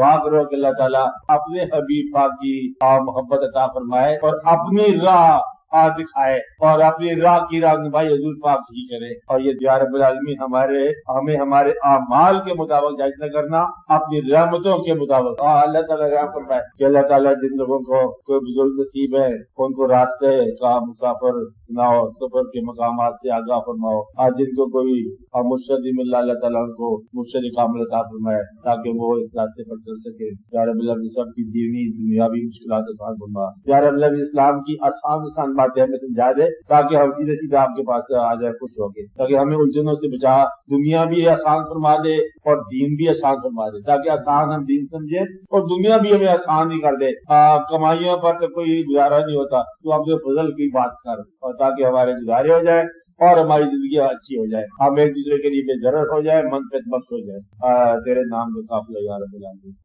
دعا کرو کہ اللہ تعالیٰ اپنے حبیب پاک کی محبت عطا فرمائے اور اپنی راہ دکھائے اور اپنی راہ کی رہنمائی حضور پاک ہی کرے. اور یہ یا رب العالمین ہمیں ہمارے اعمال کے مطابق جائز نہ کرنا، اپنی رحمتوں کے مطابق. اللہ تعالیٰ رحم فرمائے کہ اللہ تعالیٰ جن لوگوں کو کوئی بزرگ نصیب ہے ان کو راستے کا مسافر نہ ہو، سفر کے مقامات سے آگاہ فرماؤ. جن کو کوئی مرشد مل اللہ تعالیٰ ان کو مرشد کامل عطا فرمائے تاکہ وہ اس راستے پر چل سکے. یا رب العالمین سب کی دینی دنیاوی مشکلات آسان فرما. یا رب العالمین اسلام کی آسان باتیں ہمیں سمجھا دے تاکہ ہم سیدھے سیدھے آپ کے پاس آ جائے خوش ہو کے، تاکہ ہمیں الجھنوں سے بچا، دنیا بھی آسان فرما دے اور دین بھی آسان فرما دے، تاکہ آسان ہم دین سمجھے اور دنیا بھی ہمیں آسان ہی کر دے. کمائیوں پر تو کوئی گزارا نہیں ہوتا، تو اپنے فضل کی بات کر اور تاکہ ہمارے گزارے ہو جائے اور ہماری زندگی اچھی ہو جائے، ہم ایک دوسرے کے لیے بے ضرر ہو جائے، منفعت بخش ہو جائے. تیرے نام کا قافلہ یا رب العالمین.